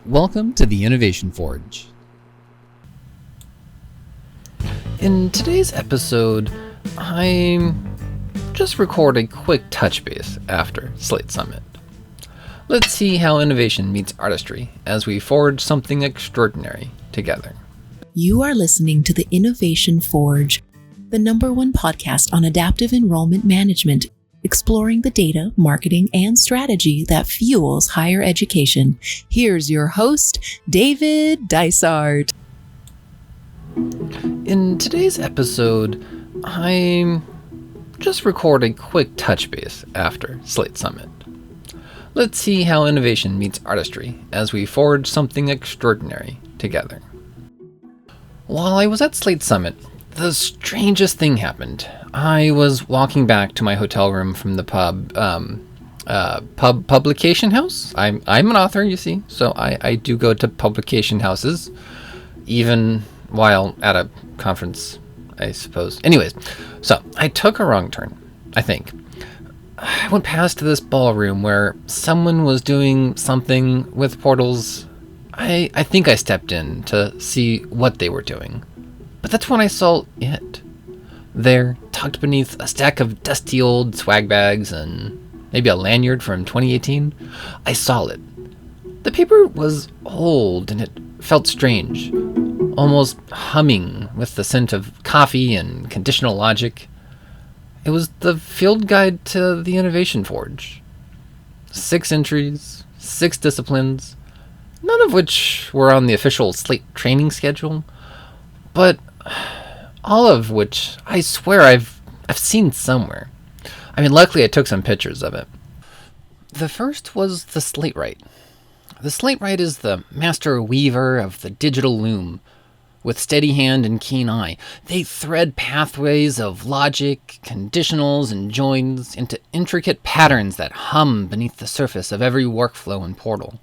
Welcome to the Innovation Forge. In today's episode, I just record a quick touch base after Slate Summit. Let's see how innovation meets artistry as we forge something extraordinary together. You are listening to the Innovation Forge, the #1 podcast on adaptive enrollment management, exploring the data, marketing, and strategy that fuels higher education. Here's your host, David Dysart. In today's episode, I just record a quick touch base after Slate Summit. Let's see how innovation meets artistry as we forge something extraordinary together. While I was at Slate Summit, the strangest thing happened. I was walking back to my hotel room from the publication house. I'm an author, you see, so I do go to publication houses, even while at a conference, I suppose. Anyways, so I took a wrong turn, I think. I went past this ballroom where someone was doing something with portals. I think I stepped in to see what they were doing. But that's when I saw it. There, tucked beneath a stack of dusty old swag bags and maybe a lanyard from 2018, I saw it. The paper was old and it felt strange, almost humming with the scent of coffee and conditional logic. It was the field guide to the Innovation Forge. 6 entries, 6 disciplines, none of which were on the official Slate training schedule, but all of which I swear I've seen somewhere. I mean, luckily I took some pictures of it. The first was the Slatewright. The Slatewright is the master weaver of the digital loom. With steady hand and keen eye, they thread pathways of logic, conditionals, and joins into intricate patterns that hum beneath the surface of every workflow and portal.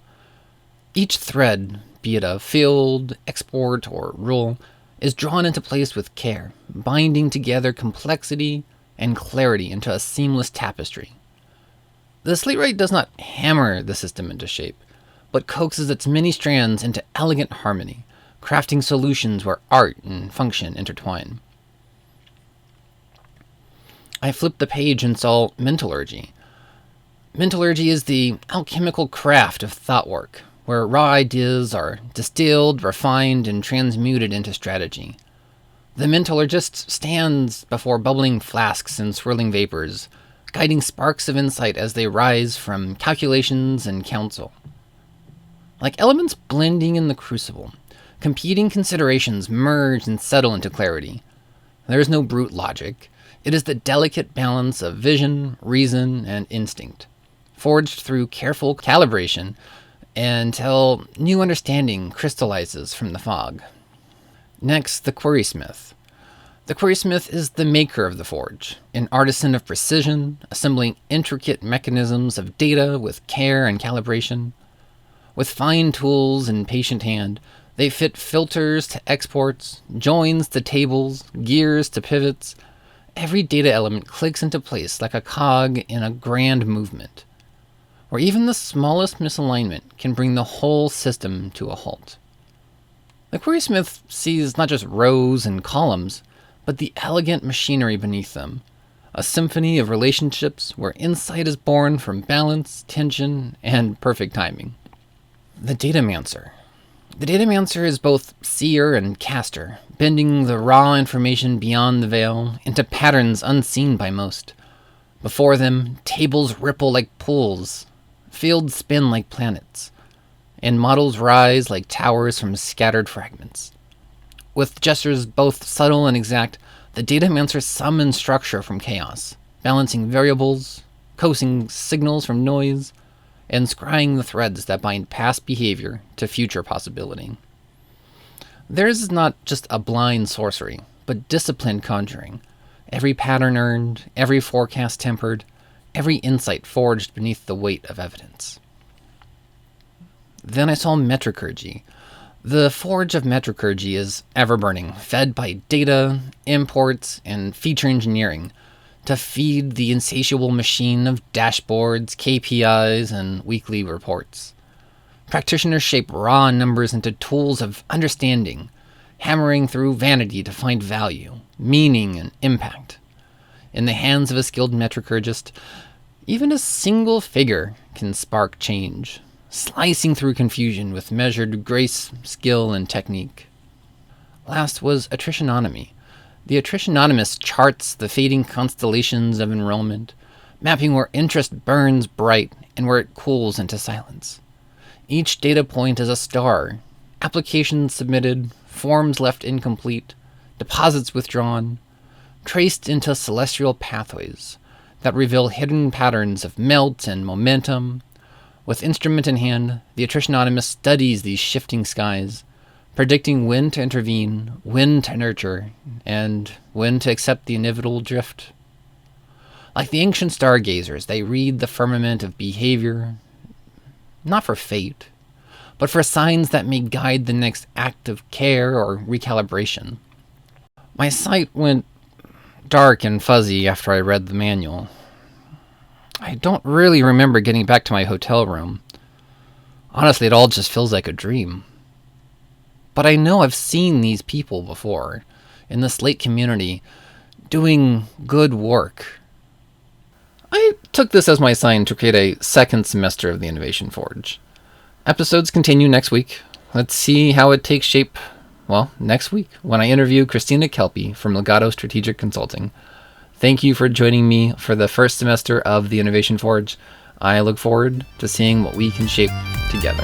Each thread, be it a field, export, or rule, is drawn into place with care, binding together complexity and clarity into a seamless tapestry. The Slatewright does not hammer the system into shape, but coaxes its many strands into elegant harmony, crafting solutions where art and function intertwine. I flipped the page and saw Mentallurgy. Mentallurgy is the alchemical craft of thoughtwork, where raw ideas are distilled, refined, and transmuted into strategy. The metallurgist stands before bubbling flasks and swirling vapors, guiding sparks of insight as they rise from calculations and counsel. Like elements blending in the crucible, competing considerations merge and settle into clarity. There is no brute logic. It is the delicate balance of vision, reason, and instinct, forged through careful calibration until new understanding crystallizes from the fog. Next, the Querysmith. The Querysmith is the maker of the forge, an artisan of precision, assembling intricate mechanisms of data with care and calibration. With fine tools and patient hand, they fit filters to exports, joins to tables, gears to pivots. Every data element clicks into place like a cog in a grand movement, where even the smallest misalignment can bring the whole system to a halt. The Querysmith sees not just rows and columns, but the elegant machinery beneath them, a symphony of relationships where insight is born from balance, tension, and perfect timing. The Datamancer. The Datamancer is both seer and caster, bending the raw information beyond the veil into patterns unseen by most. Before them, tables ripple like pools, fields spin like planets, and models rise like towers from scattered fragments. With gestures both subtle and exact, the Datamancer summons structure from chaos, balancing variables, coaxing signals from noise, and scrying the threads that bind past behavior to future possibility. Theirs is not just a blind sorcery, but disciplined conjuring, every pattern earned, every forecast tempered, every insight forged beneath the weight of evidence. Then I saw Metricurgy. The forge of Metricurgy is ever-burning, fed by data, imports, and feature engineering to feed the insatiable machine of dashboards, KPIs, and weekly reports. Practitioners shape raw numbers into tools of understanding, hammering through vanity to find value, meaning, and impact. In the hands of a skilled metricurgist, even a single figure can spark change, slicing through confusion with measured grace, skill, and technique. Last was Attritionomy. The Attritiononomist charts the fading constellations of enrollment, mapping where interest burns bright and where it cools into silence. Each data point is a star, applications submitted, forms left incomplete, deposits withdrawn, traced into celestial pathways that reveal hidden patterns of melt and momentum. With instrument in hand, the attritiononomist studies these shifting skies, predicting when to intervene, when to nurture, and when to accept the inevitable drift. Like the ancient stargazers, they read the firmament of behavior, not for fate, but for signs that may guide the next act of care or recalibration. My sight went dark and fuzzy after I read the manual. I don't really remember getting back to my hotel room. Honestly, it all just feels like a dream. But I know I've seen these people before, in the Slate community, doing good work. I took this as my sign to create a second semester of the Innovation Forge. Episodes continue next week. Let's see how it takes shape, next week, when I interview Christina Kelpie from Legato Strategic Consulting. Thank you for joining me for the first semester of the Innovation Forge. I look forward to seeing what we can shape together.